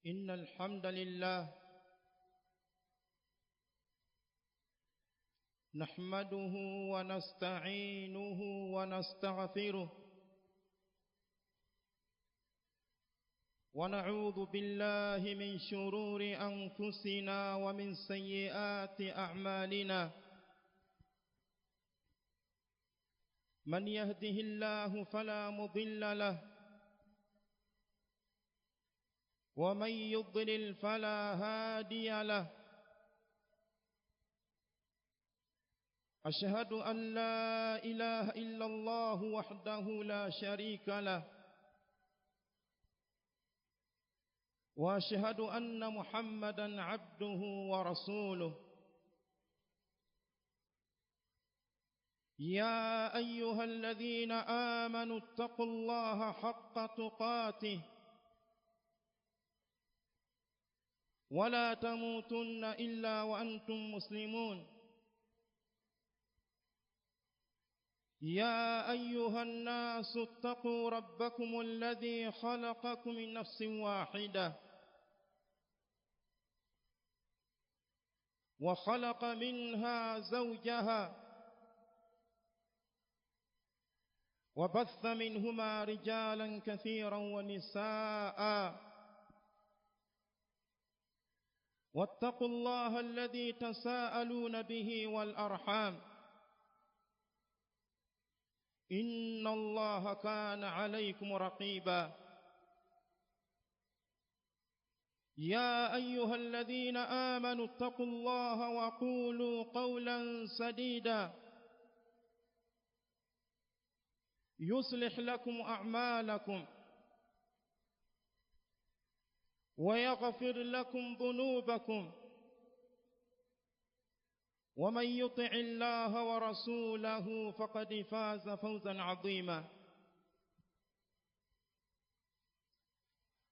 إن الحمد لله نحمده ونستعينه ونستغفره ونعوذ بالله من شرور أنفسنا ومن سيئات أعمالنا من يهده الله فلا مضل له ومن يضلل فلا هادي له أشهد أن لا إله إلا الله وحده لا شريك له وأشهد أن محمدا عبده ورسوله يا أيها الذين آمنوا اتقوا الله حق تقاته ولا تموتن إلا وأنتم مسلمون يا أيها الناس اتقوا ربكم الذي خلقكم من نفس واحدة وخلق منها زوجها وبث منهما رجالا كثيرا ونساء واتقوا الله الذي تساءلون به والأرحام إن الله كان عليكم رقيبا يا أيها الذين آمنوا اتقوا الله وقولوا قولا سديدا يصلح لكم أعمالكم ويغفر لكم ذنوبكم ومن يطع الله ورسوله فقد فاز فوزا عظيما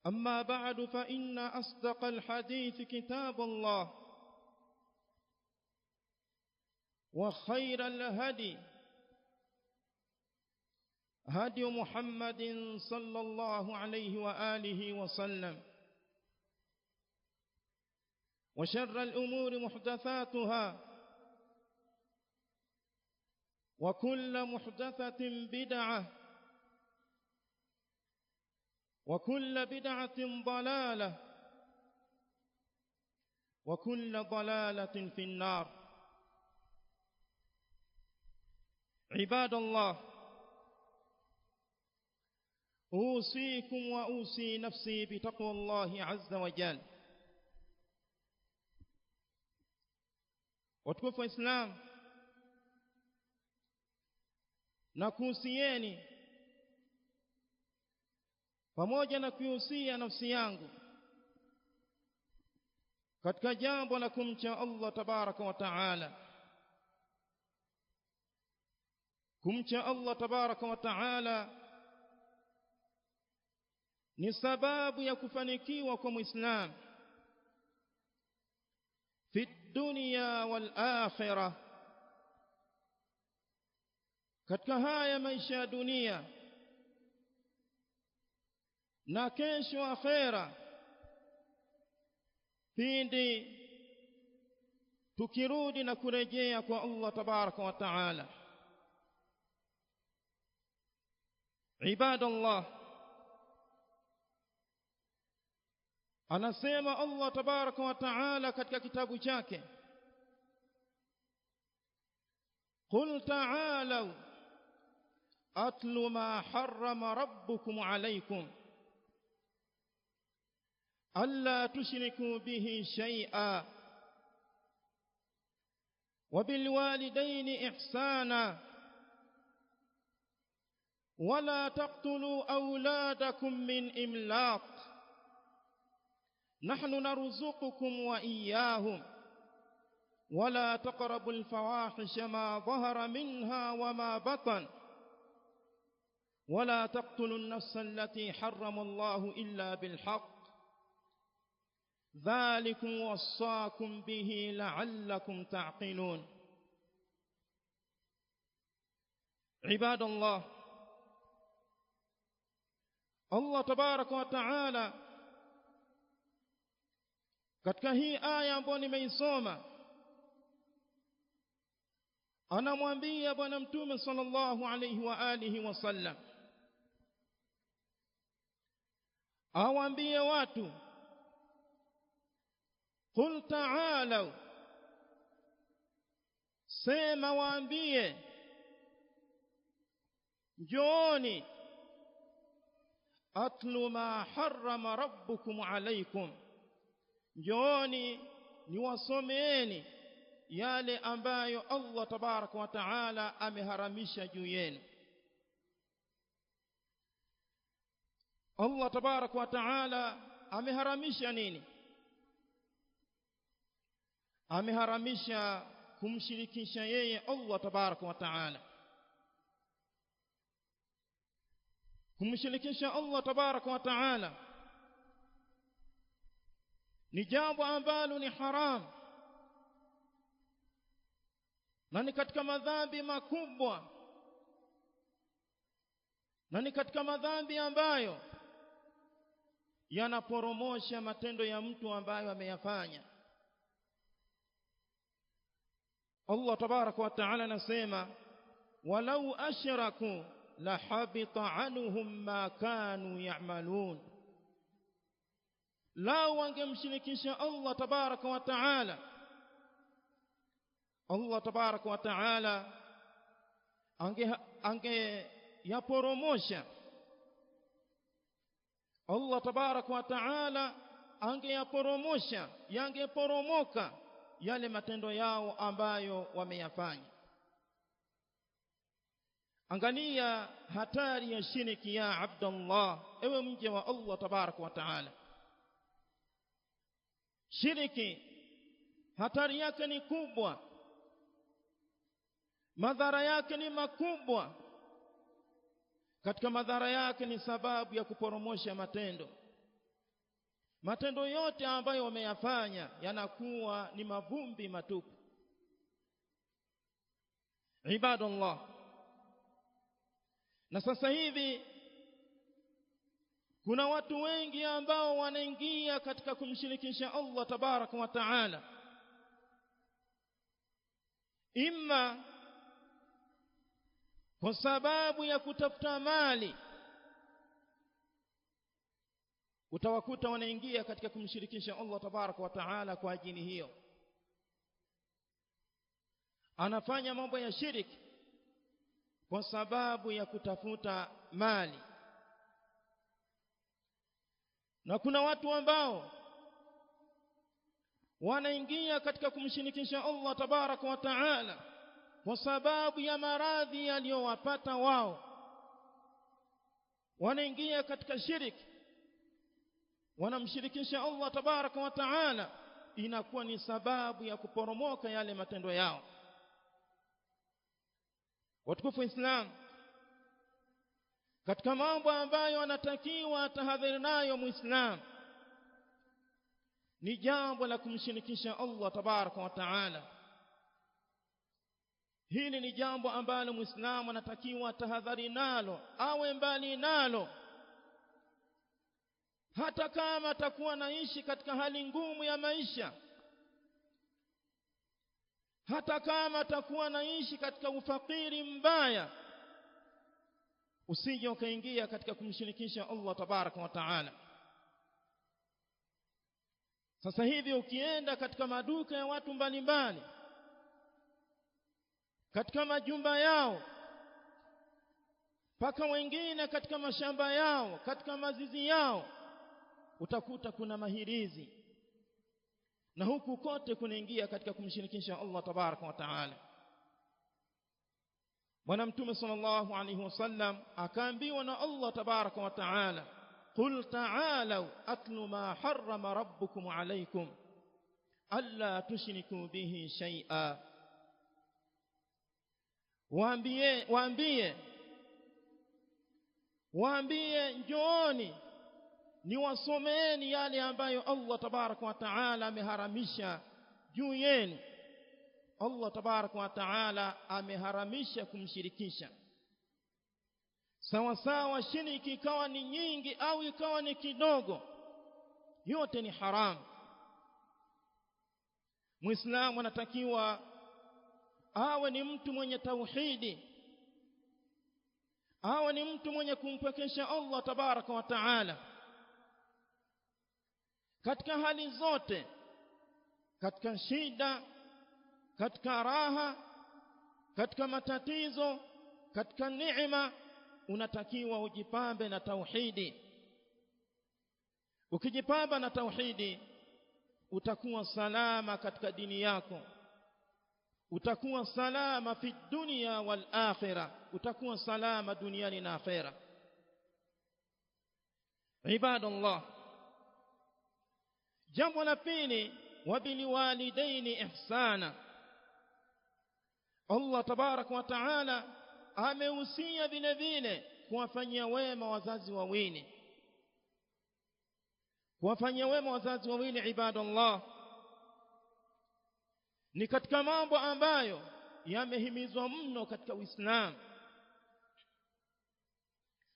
أما بعد فإن أصدق الحديث كتاب الله وخير الهدي هدي محمد صلى الله عليه وآله وسلم وشر الأمور محدثاتها وكل محدثة بدعة وكل بدعة ضلالة وكل ضلالة في النار عباد الله أوصيكم وأوصي نفسي بتقوى الله عز وجل watukufu wa Islam na kuhusieni pamoja na kuhusia nafsi yangu katika jambo la kumcha Allah tabaraka wa taala. Kumcha Allah tabaraka wa taala ni sababu ya kufanikiwa kwa Muislamu fi dunya wal akhirah, katika haya maisha ya dunia na kesho akhera, pindi tukirudi na kurejea kwa Allah tabaraka wa taala. Ibadallah, anasema Allah tabaraka wa taala katika kitabu chake, qul ta'alu atlu ma harrama rabbukum alaykum alla tushriku bihi shay'a wa bil walidayni ihsana wa la taqtulu awladakum min imlaq نحن نرزقكم وإياهم ولا تقربوا الفواحش ما ظهر منها وما بطن ولا تقتلوا النفس التي حرم الله إلا بالحق ذلكم وصاكم به لعلكم تعقلون. عباد الله، الله تبارك وتعالى katika hii aya ambayo nimeisoma anamwambia bwana mtume sallallahu alayhi wa alihi wasallam awaambie watu qul ta'alu, sema waambie njooni, atlu ma harrama rabbukum alaykum, njooni niwasomeeni yale ambayo Allah tabaraka wa taala ameharamisha juu yenu. Allah tabaraka wa taala ameharamisha nini? Ameharamisha kumshirikisha yeye Allah tabaraka wa taala. Kumshirikisha Allah tabaraka wa taala ni jambo ambalo ni haram na ni katika madhambi makubwa, na ni katika madhambi ambayo yanaporomosha matendo ya mtu ambayo ameyafanya. Allah tabaraka wa taala anasema walau ashraku la habita anhum ma kanu ya'malun, lao wangemshirikisha Allah tabaraka wa taala, Allah tabaraka wa taala ange yaporomosha, Allah tabaraka wa taala angeyaporomosha, yangeporomoka yale matendo yao ambayo wameyafanya. Angalia hatari ya shirki ya Abdullah, ewe mja wa Allah tabaraka wa taala. Shirki hatari yake ni kubwa, madhara yake ni makubwa. Katika madhara yake ni sababu ya kuporomosha matendo yote ambayo wameyafanya yanakuwa ni mavumbi matupu. Ibadallah, na sasa hivi kuna watu wengi ambao wanaingia katika kumshirikisha Allah tabaraka wa taala, imma kwa sababu ya kutafuta mali. Utawakuta wanaingia katika kumshirikisha Allah tabaraka wa taala kwa ajili hiyo, anafanya mambo ya shiriki kwa sababu ya kutafuta mali. Na kuna watu ambao wanaingia katika kumshirikisha Allah tabaraka wa taala kwa sababu ya maradhi yaliyowapata wao. Wanaingia katika shiriki, wanamshirikisha Allah tabaraka wa taala, inakuwa ni sababu ya kuporomoka yale matendo yao. Watukufu Islam, katika mambo ambayo anatakiwa tahadhari nayo Muislam ni jambo la kumshirikisha Allah tabaraka wa taala. Hili ni jambo ambalo Muislamu anatakiwa tahadhari nalo, awe mbali nalo. Hata kama atakuwa naishi katika hali ngumu ya maisha, hata kama atakuwa naishi katika ufakiri mbaya, usije ukaingia katika kumshirikisha Allah tabaraka wa taala. Sasa hivi ukienda katika maduka ya watu mbalimbali, katika majumba yao, paka wengine katika mashamba yao, katika mazizi yao, utakuta kuna mahirizi, na huku kote kunaingia katika kumshirikisha Allah tabaraka wa taala. Bwana Mtume sallallahu alayhi wasallam akaambiwa na Allah tabaraka wa taala, qul ta'alu atlu ma harrama rabbukum alaykum alla tushriku bihi shay'a, waambie njooni niwasomeeni yale ambayo Allah tabaraka wa taala ameharamisha juu yenu. Allah tabaraka wa taala ameharamisha kumshirikisha. Sawa sawa shiriki ikawa ni nyingi au ikawa ni kidogo, yote ni haramu. Muislamu anatakiwa awe ni mtu mwenye tauhidi, awe ni mtu mwenye kumpwekesha Allah tabaraka wa taala katika hali zote, katika shida, katika raha, katika matatizo, katika neema. Unatakiwa ujipambe na tauhidi. Ukijipamba na tauhidi utakuwa salama katika dini yako, utakuwa salama fi dunya wal akhirah, utakuwa salama duniani na akhera. Ibadallah, jambo la pili, wabiliwalidaini ihsana. Allah tabaraka wa taala amehusia vile vile kuwafanyia wema wazazi wawili. Kuwafanyia wema wazazi wawili, ibadallah, ni katika mambo ambayo yamehimizwa mno katika Uislamu,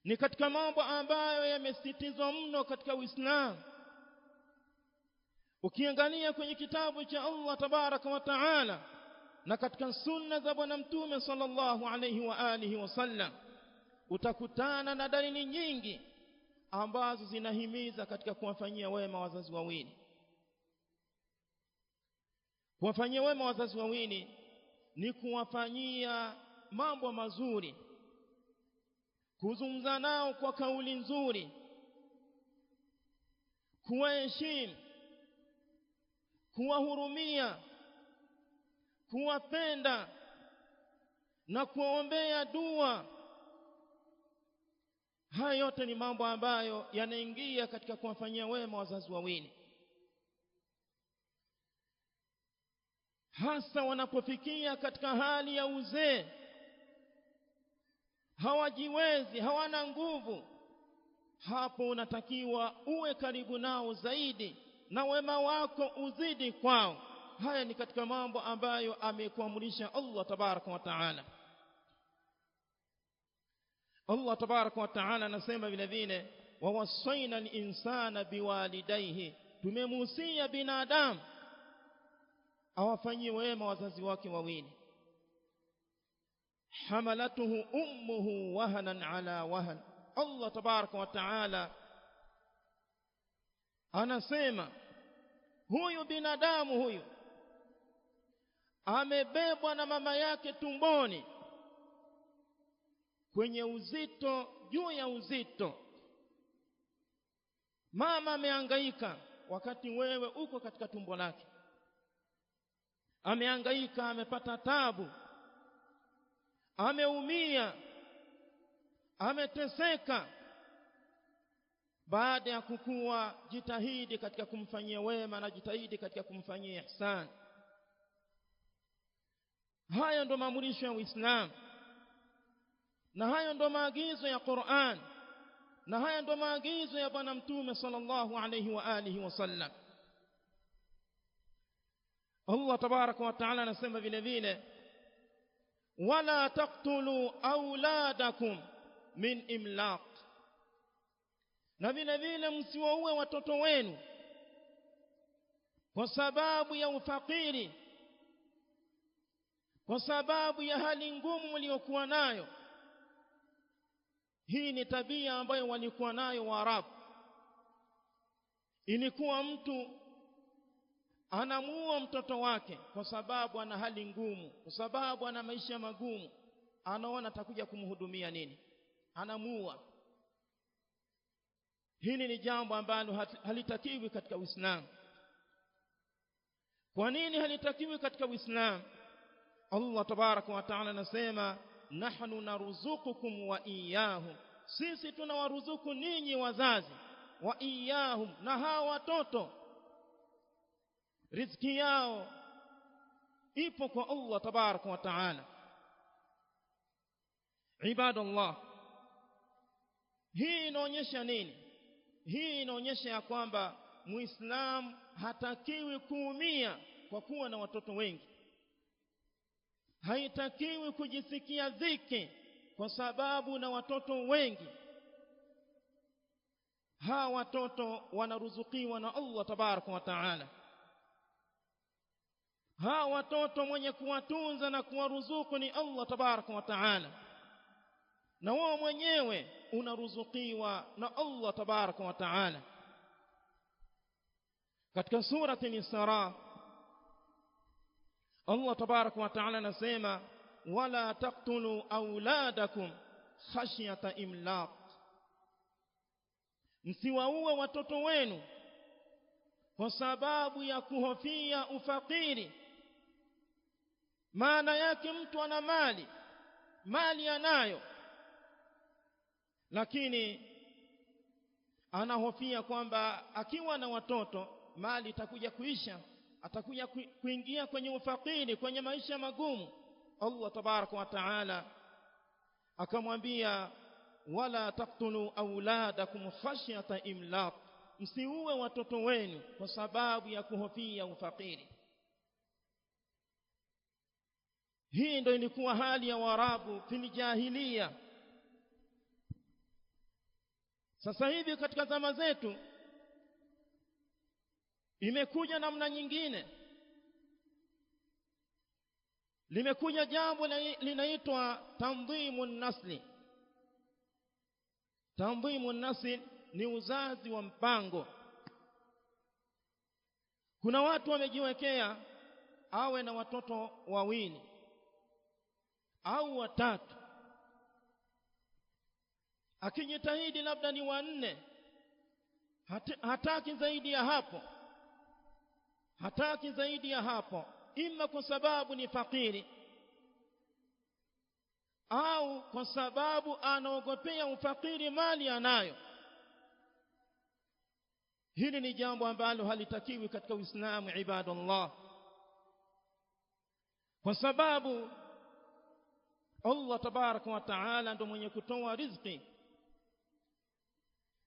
ni katika mambo ambayo yamesitizwa mno katika Uislamu. Ukiangalia kwenye kitabu cha Allah tabaraka wa taala na katika sunna za bwana mtume sallallahu alayhi wa alihi wasallam, utakutana na dalili nyingi ambazo zinahimiza katika kuwafanyia wema wazazi wawili. Kuwafanyia wema wazazi wawili ni kuwafanyia mambo mazuri, kuzungumza nao kwa kauli nzuri, kuwaheshimu, kuwahurumia, kuwapenda na kuwaombea dua. Haya yote ni mambo ambayo yanaingia katika kuwafanyia wema wazazi wawili, hasa wanapofikia katika hali ya uzee, hawajiwezi, hawana nguvu. Hapo unatakiwa uwe karibu nao zaidi na wema wako uzidi kwao. Haya ni katika mambo ambayo amekuamrisha Allah tabaraka wa taala. Allah tabaraka wa taala anasema vile vile, wawasaina al-insana biwalidayhi, tumemuhusia binadamu awafanyie wema wazazi wake wawili. Hamalatuhu ummuhu wahanan ala wahan. Allah tabaraka wa taala anasema huyu binadamu huyu amebebwa na mama yake tumboni kwenye uzito juu ya uzito. Mama amehangaika wakati wewe uko katika tumbo lake, amehangaika, amepata tabu, ameumia, ameteseka. Baada ya kukua, jitahidi katika kumfanyia wema na jitahidi katika kumfanyia ihsan. Haya ndo maamrisho ya Uislamu, na haya ndo maagizo ya Qur'an, na haya ndo maagizo ya bwana mtume sallallahu alayhi wa alihi wasallam. Allah tabaraka wa taala anasema vile vile, wala taqtulu auladakum min imlaq, na vile vile msiwaue watoto wenu kwa sababu ya ufakiri, kwa sababu ya hali ngumu mliokuwa nayo. Hii ni tabia ambayo walikuwa nayo Waarabu. Ilikuwa mtu anamuua mtoto wake kwa sababu ana hali ngumu, kwa sababu ana maisha magumu, anaona atakuja kumhudumia nini, anamuua. Hili ni jambo ambalo halitakiwi katika Uislamu. Kwa nini halitakiwi katika Uislamu? Allah tabaraka wa taala anasema, nahnu narzuqukum wa iyyahum, sisi tunawaruzuku ninyi wazazi, wa iyyahum, na hawa watoto riziki yao ipo kwa Allah tabaraka wa taala. Ibadallah, hii inaonyesha nini? Hii inaonyesha ya kwamba Muislamu hatakiwi kuumia kwa kuwa na watoto wengi. Haitakiwi kujisikia dhiki kwa sababu na watoto wengi. Hawa watoto wanaruzukiwa na Allah tabaraka wa taala. hawa watoto mwenye kuwatunza na kuwaruzuku ni Allah tabaraka wa taala, na wao mwenyewe unaruzukiwa na Allah tabaraka wa taala. Katika surati Al-Isra Allah tabaraka wa taala anasema wala taqtulu auladakum khashyata imlaq, msiwaue watoto wenu kwa sababu ya kuhofia ufakiri. Maana yake mtu ana mali anayo, lakini anahofia kwamba akiwa na watoto mali itakuja kuisha, atakuja kuingia kwenye ufakiri, kwenye maisha magumu. Allah tabaraka wa taala akamwambia wala taqtulu auladakum khashyata imlaq, msiue watoto wenu kwa sababu ya kuhofia ufakiri. Hii ndio ilikuwa hali ya Waarabu fil jahiliya. Sasa hivi katika zama zetu imekuja namna nyingine, limekuja jambo linaitwa tanzimun nasli. Tanzimun nasli ni uzazi wa mpango. Kuna watu wamejiwekea awe na watoto wawili au watatu, akijitahidi labda ni wanne, hataki zaidi ya hapo, hataki zaidi ya hapo, ima kwa sababu ni fakiri au kwa sababu anaogopea ufakiri mali anayo. Hili ni jambo ambalo halitakiwi katika Uislamu ibadallah, kwa sababu Allah tabaraka wa taala ndo mwenye kutoa riziki.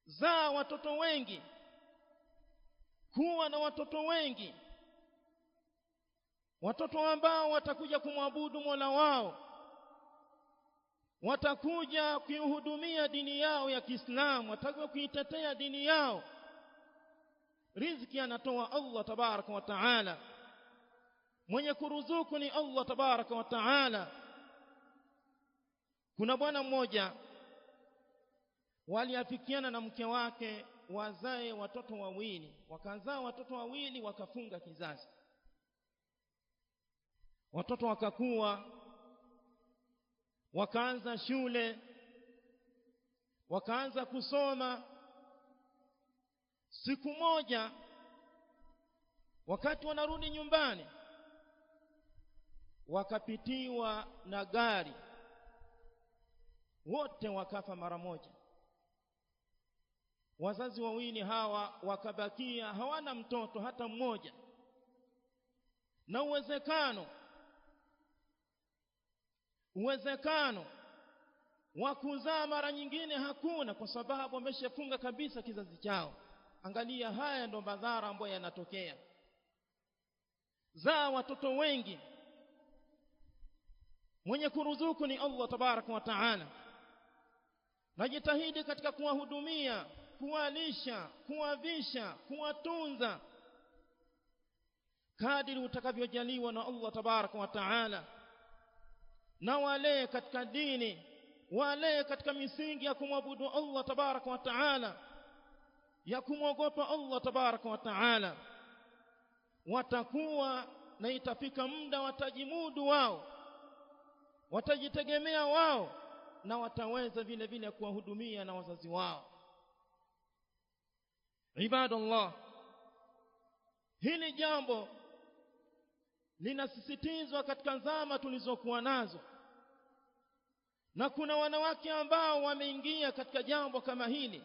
Zaa watoto wengi, kuwa na watoto wengi, watoto ambao watakuja kumwabudu Mola wao, watakuja kuihudumia dini yao ya Kiislamu, watakuja kuitetea dini yao. Riziki anatoa Allah tabaraka wa taala, mwenye kuruzuku ni Allah tabaraka wa taala. Kuna bwana mmoja waliafikiana na mke wake wazae watoto wawili, wakazaa watoto wawili, wakafunga kizazi. Watoto wakakuwa, wakaanza shule, wakaanza kusoma. Siku moja wakati wanarudi nyumbani, wakapitiwa na gari, wote wakafa mara moja. Wazazi wawili hawa wakabakia hawana mtoto hata mmoja, na uwezekano wa kuzaa mara nyingine hakuna, kwa sababu wameshafunga kabisa kizazi chao. Angalia, haya ndo madhara ambayo yanatokea. Zaa watoto wengi, mwenye kuruzuku ni Allah tabaraka wa taala. Najitahidi katika kuwahudumia, kuwalisha, kuwavisha, kuwatunza kadiri utakavyojaliwa na Allah tabaraka wa taala, na wale katika dini, wale katika misingi ya kumwabudu Allah tabaraka wa taala, ya kumwogopa Allah tabaraka wa taala. Watakuwa na itafika muda watajimudu wao, watajitegemea wao, na wataweza vile vile kuwahudumia na wazazi wao. Ibadallah, hili jambo linasisitizwa katika zama tulizokuwa nazo, na kuna wanawake ambao wameingia katika jambo kama hili.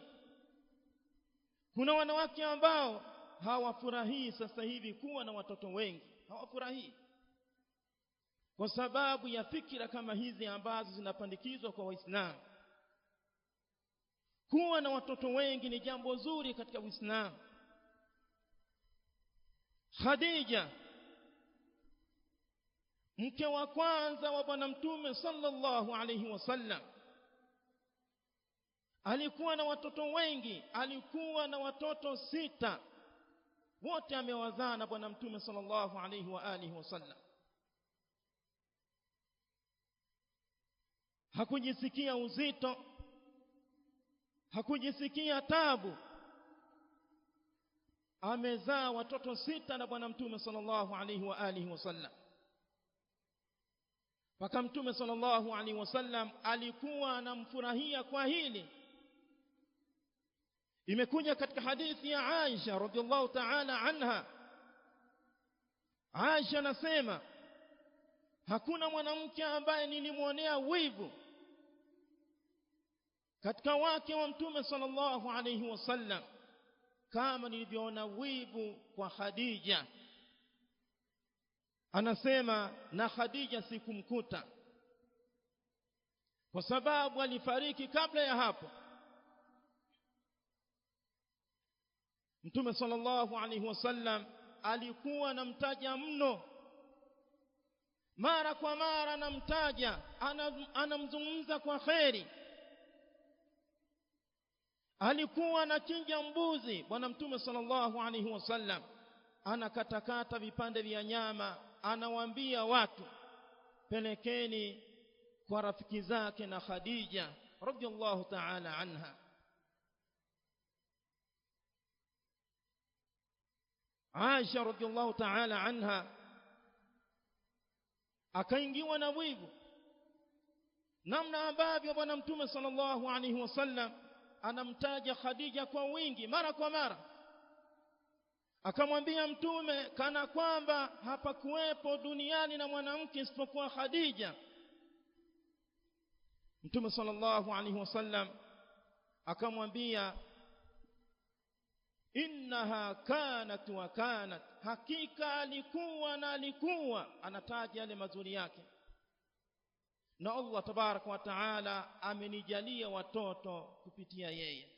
Kuna wanawake ambao hawafurahii sasa hivi kuwa na watoto wengi, hawafurahii kwa sababu ya fikira kama hizi ambazo zinapandikizwa kwa Waislamu. Kuwa na watoto wengi ni jambo zuri katika Uislamu. Khadija, mke wa kwanza wa Bwana Mtume sallallahu alayhi wasallam, alikuwa na watoto wengi, alikuwa na watoto 6. wote amewazaa na bwana mtume sallallahu alayhi wa alihi wasallam. Hakujisikia uzito, hakujisikia tabu. Amezaa watoto 6 na bwana mtume sallallahu alayhi wa alihi wasallam. Paka mtume sallallahu alayhi wasallam alikuwa anamfurahia kwa hili. Imekuja katika hadithi ya Aisha radhiallahu ta'ala anha. Aisha anasema hakuna mwanamke ambaye nilimuonea wivu katika wake wa mtume sallallahu alayhi wasallam kama nilivyoona wivu kwa Khadija. Anasema na Khadija sikumkuta kwa sababu alifariki kabla ya hapo. Mtume sallallahu alayhi wasallam alikuwa anamtaja mno, mara kwa mara anamtaja, anamzungumza kwa kheri. Alikuwa anachinja mbuzi bwana mtume sallallahu alayhi wasallam, anakatakata vipande vya nyama, anawaambia watu pelekeni kwa rafiki zake na Khadija radhiallahu ta'ala anha. Aisha radhiallahu ta'ala anha akaingiwa na wivu namna ambavyo bwana mtume sallallahu alayhi wasallam anamtaja Khadija kwa wingi mara kwa mara. Akamwambia mtume kana kwamba hapakuwepo duniani na mwanamke isipokuwa Khadija. Mtume sallallahu alayhi wasallam akamwambia innaha kanat wa kanat, hakika alikuwa na alikuwa, anataja yale mazuri yake. Na Allah tabaraka wa taala amenijalia watoto kupitia yeye.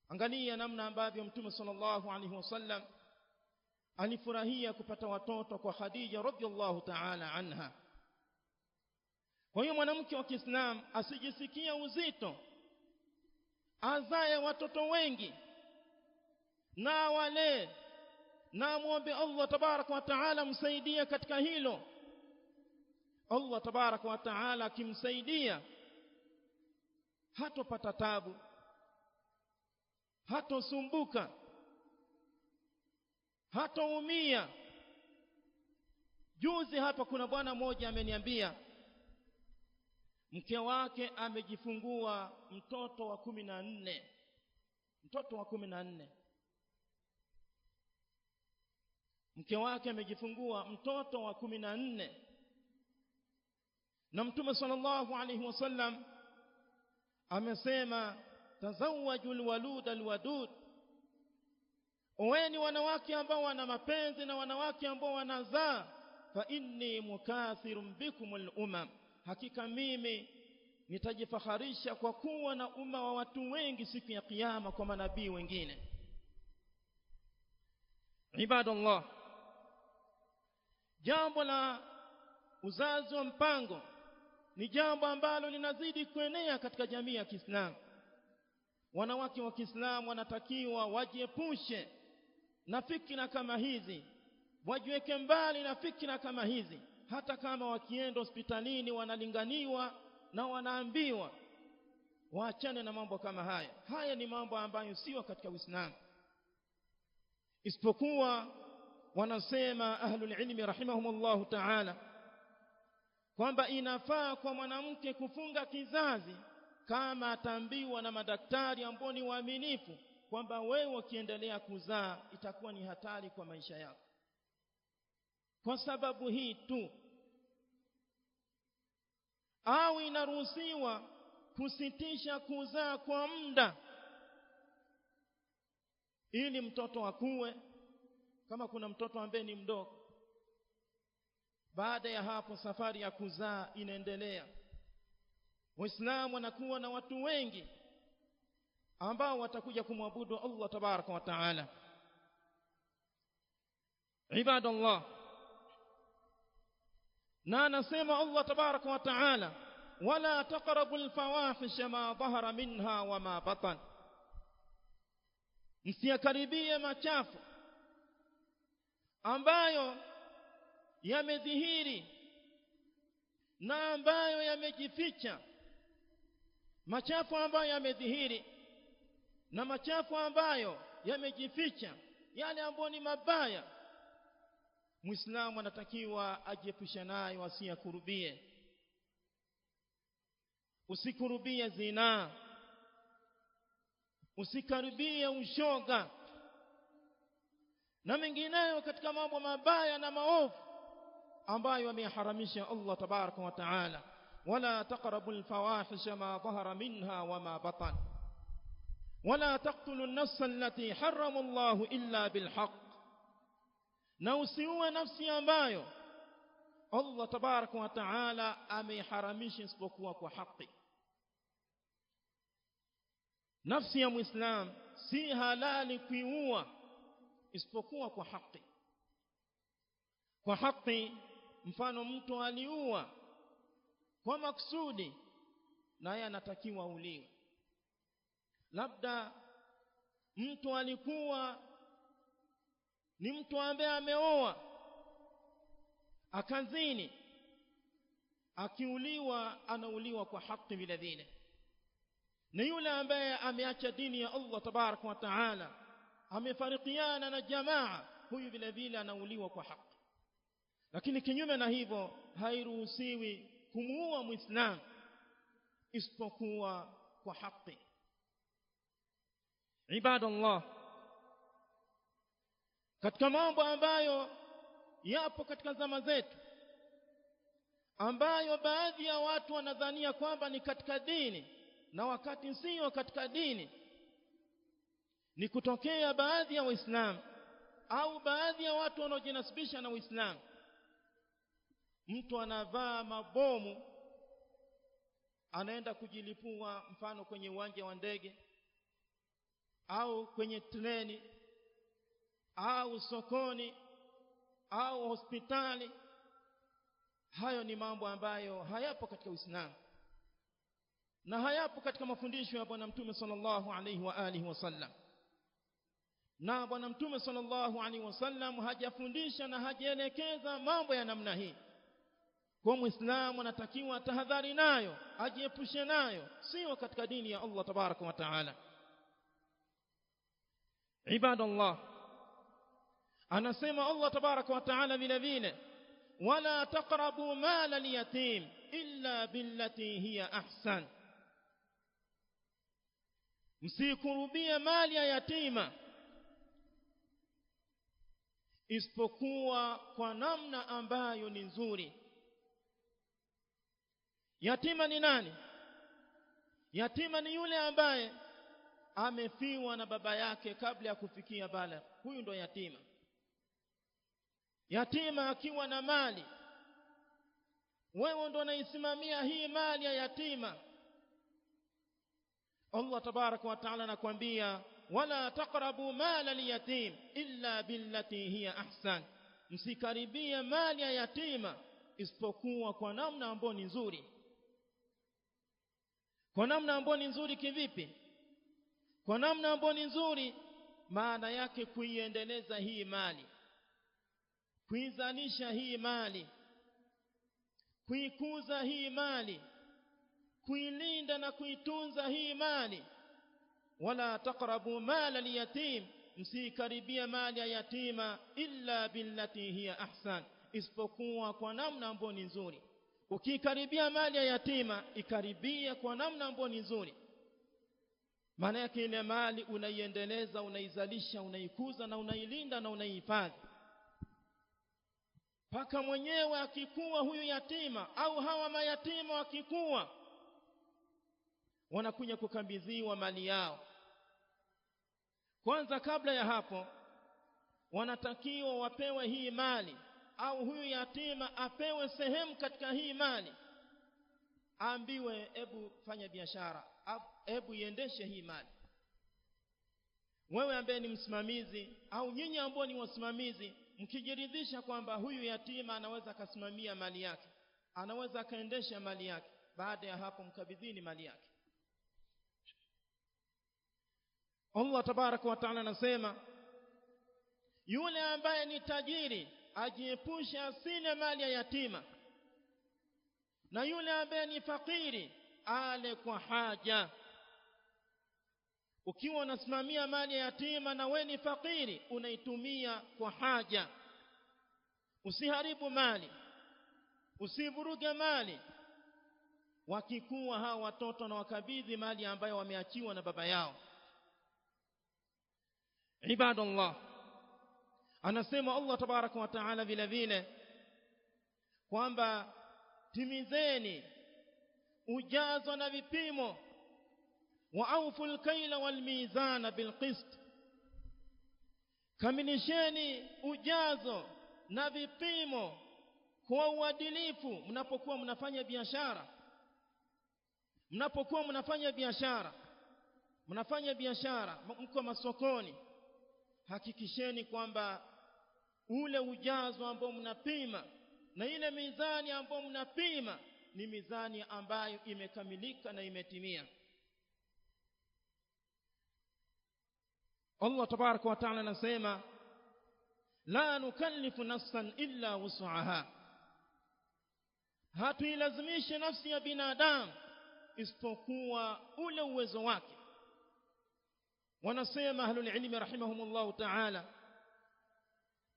Angalia namna ambavyo mtume sallallahu alayhi wasallam alifurahia kupata watoto kwa Khadija radhiallahu ta'ala anha. Kwa hiyo mwanamke wa Kiislamu asijisikia uzito azae watoto wengi, na wale na muombe Allah tabaraka wa taala msaidie katika hilo. Allah tabaraka wa taala akimsaidia hatopata tabu, hatosumbuka, hatoumia. Juzi hapa kuna bwana mmoja ameniambia mke wake amejifungua mtoto wa 14. Mtoto wa 14. Mke wake amejifungua mtoto wa 14. Na mtume sallallahu alayhi wasallam amesema tazawwajul walud alwadud, oweni wanawake ambao wana mapenzi na wanawake ambao wanazaa, fa inni mukathirun bikumul umam, hakika mimi nitajifaharisha kwa kuwa na umma wa watu wengi siku ya kiyama kwa manabii wengine. Ibadallah, jambo la uzazi wa mpango ni jambo ambalo linazidi kuenea katika jamii ya Kiislamu. Wanawake wa Kiislamu wanatakiwa wajiepushe na fikra kama hizi, wajiweke mbali na fikra kama hizi. Hata kama wakienda hospitalini wanalinganiwa na wanaambiwa waachane na mambo kama haya. Haya ni mambo ambayo sio katika Uislamu, isipokuwa wanasema ahlul ilmi rahimahumullah ta'ala kwamba inafaa kwa mwanamke kufunga kizazi kama ataambiwa na madaktari ambao ni waaminifu kwamba wewe ukiendelea kuzaa itakuwa ni hatari kwa maisha yako. Kwa sababu hii tu, au inaruhusiwa kusitisha kuzaa kwa muda ili mtoto akue, kama kuna mtoto ambaye ni mdogo. Baada ya hapo safari ya kuzaa inaendelea. Waislamu wanakuwa na watu wengi ambao watakuja kumwabudu Allah tabaraka wa taala. Ibadallah, na anasema Allah tabaraka wa taala wala taqrabul fawahisha ma dhahara minha wa ma batan, msiyakaribie machafu ambayo yamedhihiri na ambayo yamejificha. Machafu ambayo yamedhihiri na machafu ambayo yamejificha, yale ambayo ni mabaya, Muislamu anatakiwa ajiepushe nayo, asiyakurubie. Usikurubie zina, usikaribie ushoga na mengineyo katika mambo mabaya na maovu ambayo ameharamisha Allah tabaraka wa taala. Wala taqrabul fawahisha ma dhahara minha wa ma batan wala taqtulun nafsa allati harrama Allah illa bil haqq, na usiue nafsi ambayo Allah tabaraka wa taala ameharamisha isipokuwa kwa haki. Nafsi ya Muislam si halali kuiua isipokuwa kwa haki. Kwa haki, mfano mtu aliua kwa maksudi, naye anatakiwa uliwe. Labda mtu alikuwa ni mtu ambaye ameoa akazini, akiuliwa anauliwa kwa haki vile vile. Na yule ambaye ameacha dini ya Allah tabaraka wa taala, amefarikiana na jamaa, huyu vile vile anauliwa kwa haki. Lakini kinyume na hivyo, hairuhusiwi kumuua Muislamu isipokuwa kwa haki. Ibadallah, katika mambo ambayo yapo katika zama zetu, ambayo baadhi ya watu wanadhania kwamba ni katika dini na wakati sio katika dini, ni kutokea baadhi ya Waislamu au baadhi ya watu wanaojinasibisha na Uislamu. Mtu anavaa mabomu, anaenda kujilipua, mfano kwenye uwanja wa ndege au kwenye treni au sokoni au hospitali. Hayo ni mambo ambayo hayapo katika Uislamu na hayapo katika mafundisho ya Bwana Mtume sallallahu alaihi wa alihi wasallam. Na Bwana Mtume sallallahu alaihi wasallam hajafundisha na hajaelekeza mambo ya namna hii. Kwa Muislamu anatakiwa tahadhari nayo, ajiepushe nayo, sio katika dini ya Allah tabaraka wa taala. Ibadallah, anasema Allah tabaraka wa taala vile vile, wala taqrabu mala al-yatim illa billati hiya ahsan, msikurubie mali ya yatima isipokuwa kwa namna ambayo ni nzuri. Yatima ni nani? Yatima ni yule ambaye amefiwa na baba yake kabla ya kufikia balagha, huyu ndo yatima. Yatima akiwa na mali, wewe ndo unaisimamia hii mali ya yatima. Allah tabaraka wa taala anakuambia, wala taqrabu mala al-yatim illa billati hiya ahsan, msikaribie mali ya yatima isipokuwa kwa namna ambayo ni nzuri. Kwa namna ambayo ni nzuri kivipi? Kwa namna ambayo ni nzuri, maana yake kuiendeleza hii mali, kuizalisha hii mali, kuikuza hii mali, kuilinda na kuitunza hii mali. Wala taqrabu mala al-yatim, msikaribia mali ya yatima illa billati hiya ahsan, isipokuwa kwa namna ambayo ni nzuri. Ukikaribia mali ya yatima, ikaribia kwa namna ambayo ni nzuri. Maana yake ile mali unaiendeleza, unaizalisha, unaikuza na unailinda na unaihifadhi. Paka mwenyewe akikua huyu yatima au hawa mayatima wakikua, wanakuja kukabidhiwa mali yao. Kwanza kabla ya hapo, wanatakiwa wapewe hii mali, au huyu yatima apewe sehemu katika hii mali, aambiwe hebu fanya biashara, hebu iendeshe hii mali. Wewe ambaye ni msimamizi au nyinyi ambao ni wasimamizi, mkijiridhisha kwamba huyu yatima anaweza kasimamia mali yake, anaweza kaendesha mali yake, baada ya hapo mkabidhini mali yake. Allah tabaraka wa taala anasema yule ambaye ni tajiri ajiepushe asile mali ya yatima, na yule ambaye ni fakiri ale kwa haja. Ukiwa unasimamia mali ya yatima na wewe ni fakiri, unaitumia kwa haja. Usiharibu mali, usivuruge mali. Wakikuwa hao watoto na wakabidhi mali ambayo wameachiwa na baba yao. Ibadallah, anasema Allah tabaraka wa taala vile vile kwamba timizeni ujazo na vipimo, wa auful kaila wal mizana bil qist, kamilisheni ujazo na vipimo kwa uadilifu mnapokuwa mnafanya biashara. Mnapokuwa mnafanya biashara mko masokoni, hakikisheni kwamba ule ujazo ambao mnapima na ile mizani ambayo mnapima ni mizani ambayo imekamilika na imetimia. Allah tabaraka wa taala anasema la nukallifu nafsan illa wus'aha, hatuilazimishe nafsi ya binadamu isipokuwa ule uwezo wake. Wanasema ahlul ilmi rahimahumullah ta'ala,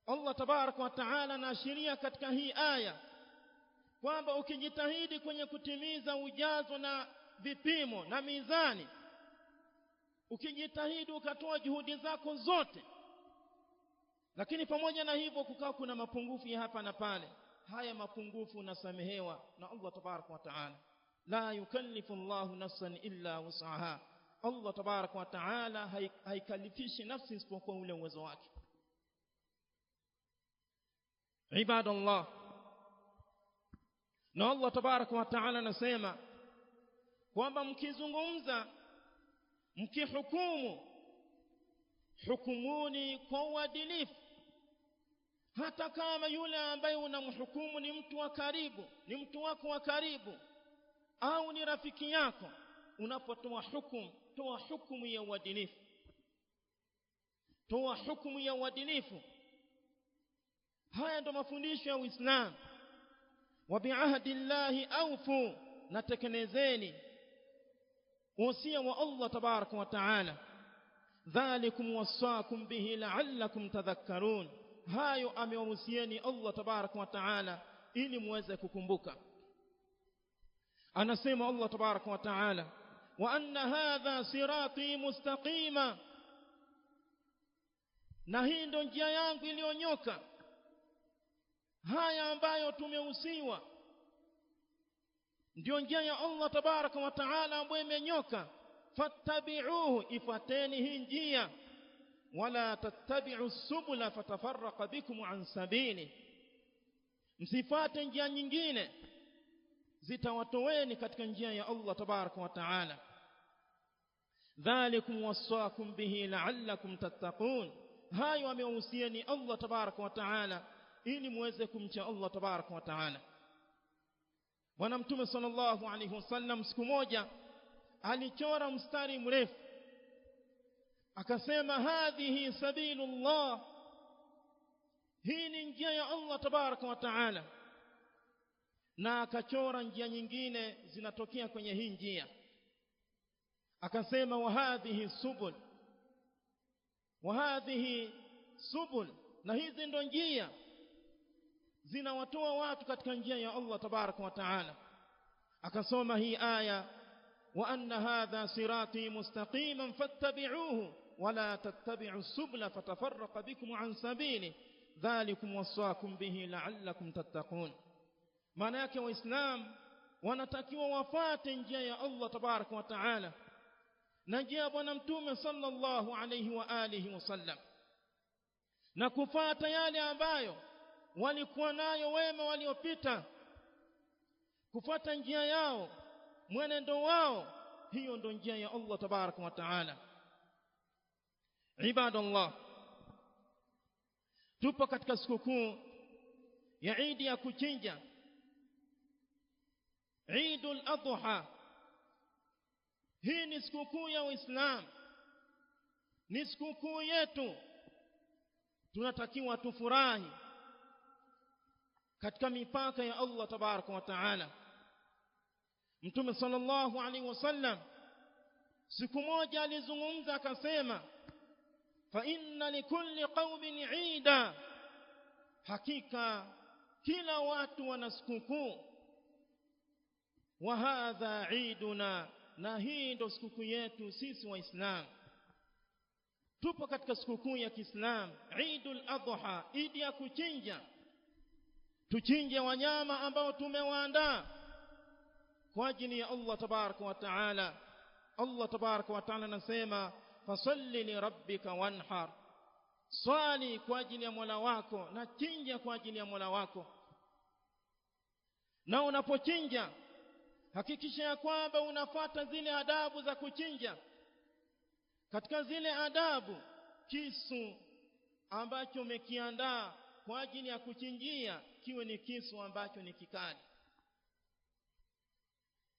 Allah tabaraka wa taala anaashiria katika hii aya kwamba ukijitahidi kwenye kutimiza ujazo na vipimo na mizani, ukijitahidi ukatoa juhudi zako zote, lakini pamoja na hivyo kukaa kuna mapungufu ya hapa na pale, haya mapungufu unasamehewa na Allah tabaraka wa taala. La yukallifu Allahu nafsan illa wus'aha, Allah tabaraka wa taala haikalifishi nafsi isipokuwa ule uwezo wake. Ibadallah, na Allah tabaraka wa taala anasema kwamba mkizungumza, mkihukumu, hukumuni kwa uadilifu. Hata kama yule ambaye unamhukumu ni mtu wa karibu, ni mtu wako wa karibu, au ni rafiki yako, unapotoa hukumu, toa hukumu ya uadilifu. Toa hukumu ya uadilifu. Haya ndo mafundisho ya Uislamu. Wa bi'ahdi Allahi awfu, natekelezeni wasia wa Allah tabaraka wa taala. Dhalikum wasaakum bihi la'allakum tadhakkarun, hayo amewahusieni Allah tabaraka wa taala ili muweze kukumbuka. Anasema Allah tabaraka wa taala wa anna hadha sirati mustaqima, na hii ndo njia yangu iliyonyoka. Haya ambayo tumehusiwa ndio njia ya Allah tabaraka wa taala ambayo imenyoka. Fattabi'uhu, ifateni hii njia. Wala tattabi'u subula fatafarraqa bikum an sabili, msifate njia nyingine zitawatoweni katika njia ya Allah tabaraka wa taala. Dhalikum wasaakum bihi la'allakum tattaqun, hayo amewahusieni Allah tabaraka wa taala ili muweze kumcha Allah tabaraka wa taala. Bwana Mtume sallallahu alaihi wasallam siku moja alichora mstari mrefu, akasema hadhihi sabilullah, hii ni njia ya Allah tabaraka wa taala, na akachora njia nyingine zinatokea kwenye hii njia, akasema wa hadhihi subul, na hizi ndo njia zinawatoa watu katika njia ya Allah tabaraka wa taala. Akasoma hii aya wa anna hadha sirati mustaqiman fattabi'uhu wala tattabi'u subula fatafarraqa bikum an sabili dhalikum wasaakum bihi la'allakum tattaqun. Maana yake Waislamu wanatakiwa wafate njia ya Allah tabaraka wa taala na njia ya Bwana Mtume sallallahu alayhi wa alihi wasallam, na kufata yale ambayo walikuwa nayo wema waliopita, kufata njia yao, mwenendo wao. Hiyo ndo njia ya Allah tabaraka wa taala. Ibadallah, tupo katika sikukuu ya Eid ya kuchinja, Eidul Adha. Hii ni sikukuu ya Uislamu ni sikukuu yetu, tunatakiwa tufurahi katika mipaka ya Allah tabaraka wa taala. Mtume sallallahu alaihi wasallam siku moja alizungumza akasema, fa inna likulli qaumin 'ida, hakika kila watu wana sikukuu, wa hadha 'iduna, na hii ndio sikukuu yetu sisi waislamu. Tupo katika sikukuu ya Kiislamu, Eidul Adha, idi ya kuchinja. Tuchinje wanyama ambao tumewaandaa kwa ajili ya Allah tabaraka wa taala. Allah tabaraka wa taala anasema, fasalli li rabbika wanhar, swali kwa ajili ya Mola wako na chinja kwa ajili ya Mola wako. Na unapochinja hakikisha ya kwamba unafuata zile adabu za kuchinja. Katika zile adabu, kisu ambacho umekiandaa kwa ajili ya kuchinjia kiwe ni kisu ambacho ni kikali,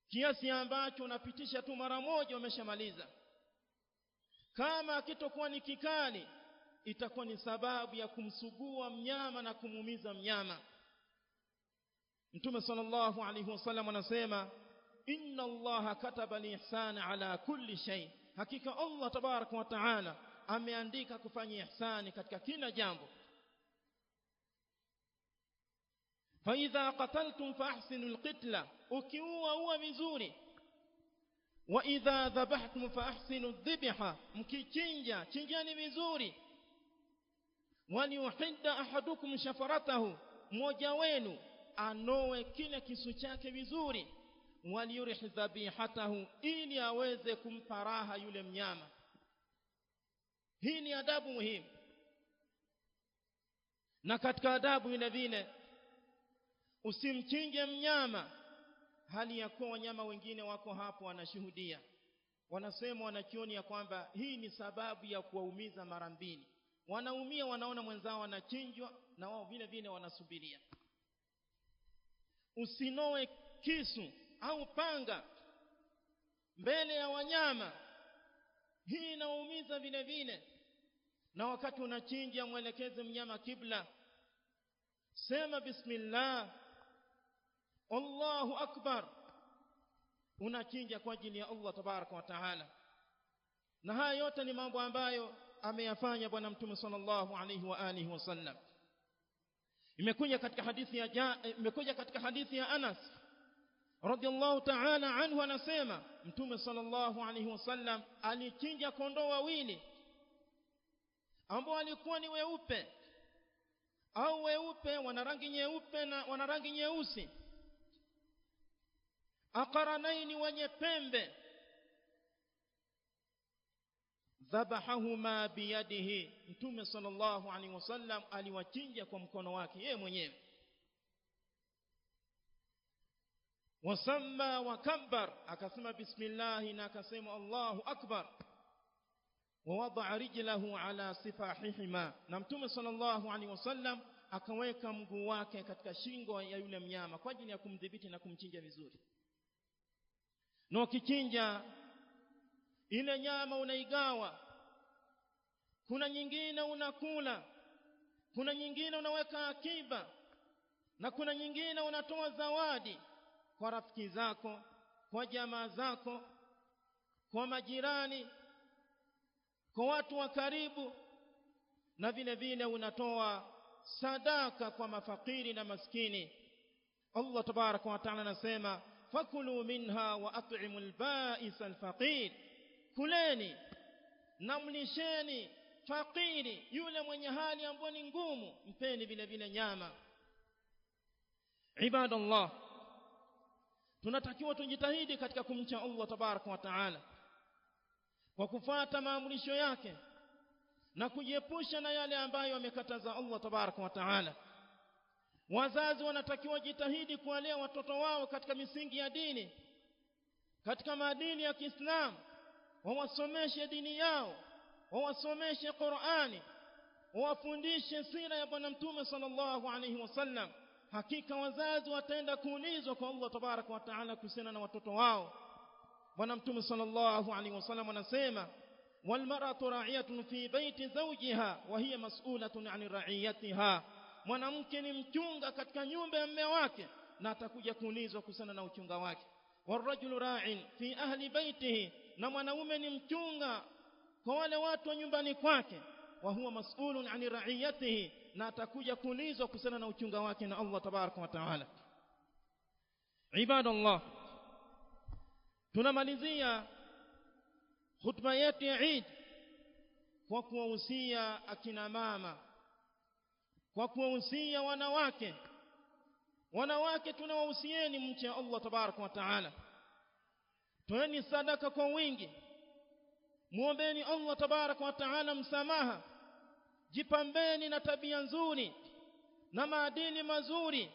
kiasi ambacho unapitisha tu mara moja umeshamaliza. Kama kitakuwa ni kikali, itakuwa ni sababu ya kumsugua mnyama na kumuumiza mnyama. Mtume sallallahu alaihi wasallam anasema, inna Allaha kataba al-ihsana ala kulli shay, hakika Allah tabaraka wa taala ameandika kufanya ihsani katika kila jambo. Fa idha qataltum fa ahsinul qitla, ukiua vizuri. Wa idha dhabhtum fa ahsinu dhibha, mkichinja chinjani vizuri. Waliuhidda ahadukum shafaratahu, mmoja wenu anoe kile kisu chake vizuri. Waliyurih dhabihatahu, ili aweze kumpa raha yule mnyama. Hii ni adabu muhimu. Na katika adabu vile vile, usimchinje mnyama hali ya kuwa wanyama wengine wako hapo wanashuhudia. Wanasema wanakioni ya kwamba hii ni sababu ya kuwaumiza mara mbili. Wanaumia, wanaona mwenzao wanachinjwa na wao vile vile wanasubiria. Usinoe kisu au panga mbele ya wanyama, hii inaumiza vile vile. Na wakati unachinja mwelekeze mnyama kibla, sema bismillah, Allahu akbar, unachinja kwa ajili ya Allah tabaraka wa taala. Na haya yote ni mambo ambayo ameyafanya bwana Mtume sallallahu alaihi wa alihi wasallam. Imekuja katika hadithi ya Anas radhiallahu ta'ala anhu, anasema Mtume sallallahu alaihi wasallam alichinja kondoo wawili ambao walikuwa ni weupe wana rangi nyeupe na wana rangi nyeusi, aqranaini, wenye pembe. Dhabahahuma biyadihi, Mtume sallallahu alaihi wasallam aliwachinja kwa mkono wake yeye mwenyewe. Wasamma wa kabbar, akasema bismillah na akasema Allahu akbar. Wawada'a rijlahu ala sifahihima, na Mtume sallallahu alaihi wasallam akaweka mguu wake katika shingo ya yule mnyama kwa ajili ya kumdhibiti na kumchinja vizuri. Na ukichinja ile nyama unaigawa, kuna nyingine unakula, kuna nyingine unaweka akiba, na kuna nyingine unatoa zawadi kwa rafiki zako, kwa jamaa zako, kwa majirani, kwa watu wa karibu, na vile vile unatoa sadaka kwa mafakiri na maskini. Allah tabaraka wa taala anasema, fakulu minha wa at'imul ba'is al-faqir, kuleni na mlisheni fakiri, yule mwenye hali ambayo ni ngumu, mpeni vile vile nyama. Ibadallah, tunatakiwa tujitahidi katika kumcha Allah tabaraka wa taala kwa kufuata maamrisho yake na kujiepusha na yale ambayo amekataza Allah tabaraka wa taala. Wazazi wanatakiwa jitahidi kuwalea watoto wao katika misingi ya dini, katika maadili ya Kiislamu, wawasomeshe dini yao, wawasomeshe Qur'ani, wawafundishe sira ya bwana Mtume sallallahu alaihi wasallam. Hakika wazazi wataenda kuulizwa kwa Allah tabaraka wa taala kuhusiana na watoto wao. Bwana Mtume sallallahu alaihi wasallam anasema, والمرأة راعية في بيت زوجها وهي مسؤولة عن رعيتها mwanamke ni mchunga katika nyumba ya mume wake na atakuja kuulizwa kuhusiana na uchunga wake warajulu ra'in fi ahli baitihi na mwanaume ni mchunga kwa wale watu wa nyumbani kwake wa huwa mas'ulun 'an ra'iyatihi na atakuja kuulizwa kuhusiana na uchunga wake na Allah tabaraka wa taala. Ibadallah, tunamalizia khutba yetu ya Eid kwa kuwahusia akina mama, kwa kuwahusia wanawake tunawahusieni mche Allah tabaraka wa taala. Toeni sadaka kwa wingi, muombeeni Allah tabaraka wa taala msamaha, jipambeni na tabia nzuri na maadili mazuri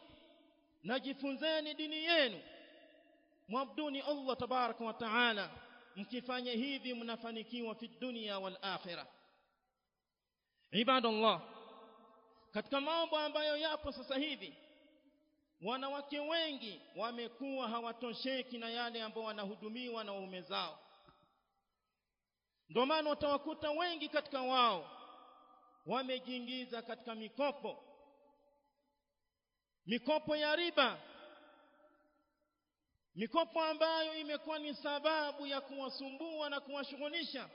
na jifunzeni dini yenu, muabuduni Allah tabaraka wa taala. Mkifanya hivi mnafanikiwa fi dunya wal akhirah. Ibadallah, katika mambo ambayo yapo sasa hivi, wanawake wengi wamekuwa hawatosheki na yale ambao wanahudumiwa na waume zao. Ndio maana utawakuta wengi katika wao wamejiingiza katika mikopo ya riba, mikopo ambayo imekuwa ni sababu ya kuwasumbua na kuwashughulisha.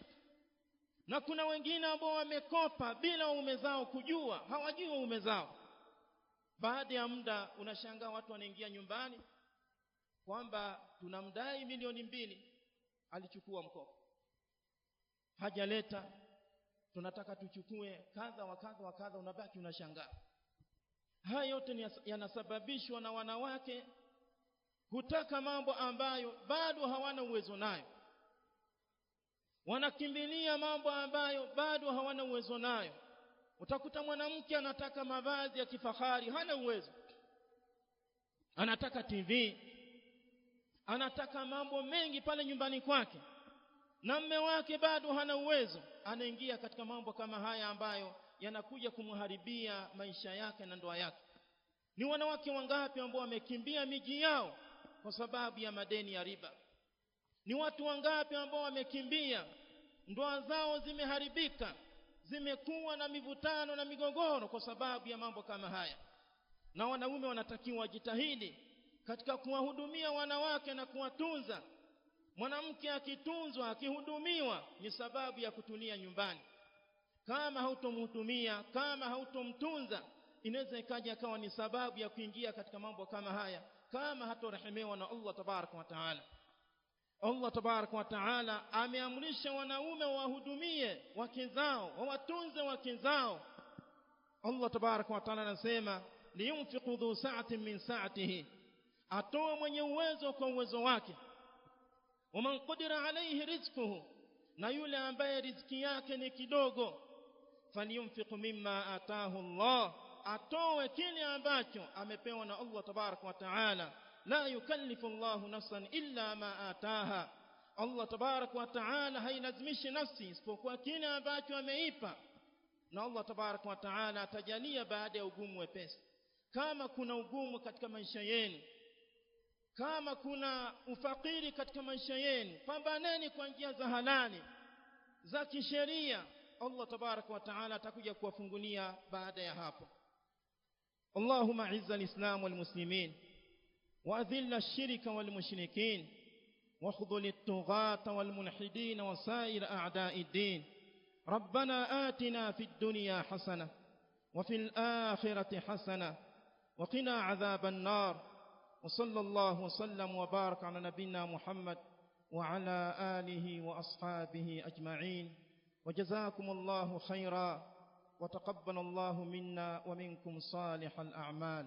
Na kuna wengine ambao wamekopa bila waume zao kujua, hawajui waume zao. Baada ya muda unashangaa watu wanaingia nyumbani kwamba tunamdai milioni 2, alichukua mkopo, hajaleta, tunataka tuchukue kadha wa kadha wa kadha, unabaki unashangaa. Haya yote yanasababishwa na wanawake kutaka mambo ambayo bado hawana uwezo nayo, wanakimbilia mambo ambayo bado hawana uwezo nayo. Utakuta mwanamke anataka mavazi ya kifahari, hana uwezo, anataka TV, anataka mambo mengi pale nyumbani kwake, na mume wake bado hana uwezo. Anaingia katika mambo kama haya ambayo yanakuja kumharibia maisha yake na ndoa yake. Ni wanawake wangapi ambao wamekimbia miji yao kwa sababu ya madeni ya riba? Ni watu wangapi ambao wamekimbia, ndoa zao zimeharibika, zimekuwa na mivutano na migogoro kwa sababu ya mambo kama haya? Na wanaume wanatakiwa wajitahidi katika kuwahudumia wanawake na kuwatunza. Mwanamke akitunzwa, akihudumiwa, ni sababu ya kutulia nyumbani. Kama hautomhudumia, kama hautomtunza, inaweza ikaja akawa ni sababu ya kuingia katika mambo kama haya, kama hatorehemewa na Allah tabaraka wa taala. Allah tabaraka wa taala ameamrisha wanaume wahudumie wake zao, wawatunze wake zao. Allah tabaraka wa taala anasema liyunfiqu dhu sa'atin min sa'atihi, atoe mwenye uwezo kwa uwezo wake. Waman qadira alayhi rizquhu, na yule ambaye riziki yake ni kidogo, falyunfiq mimma ataahu Allah, atoe kile ambacho amepewa na Allah tabaraka wa taala. La yukallifu Allahu nafsan illa ma ataaha, Allah tabaraka wa taala hailazimishi nafsi isipokuwa kile ambacho ameipa. Na Allah tabaraka wa taala atajalia baada ya ugumu wepesi. Kama kuna ugumu katika maisha yenu, kama kuna ufakiri katika maisha yenu, pambaneni kwa njia za halali za kisheria. Allah tabaraka wa taala atakuja kuwafungulia baada ya hapo. Allahumma izza al-islam wal muslimin wa adhill ash-shirka wal mushrikeen wa khudhul at-tughata wal mulhidin wa sa'ir a'da'i ad-din. ربنا آتنا في الدنيا حسنة وفي الآخرة حسنة وقنا عذاب النار. وصلى الله وسلم وبارك على نبينا محمد وعلى آله وأصحابه أجمعين. وجزاكم الله خيرا وتقبل الله منا ومنكم صالح الأعمال.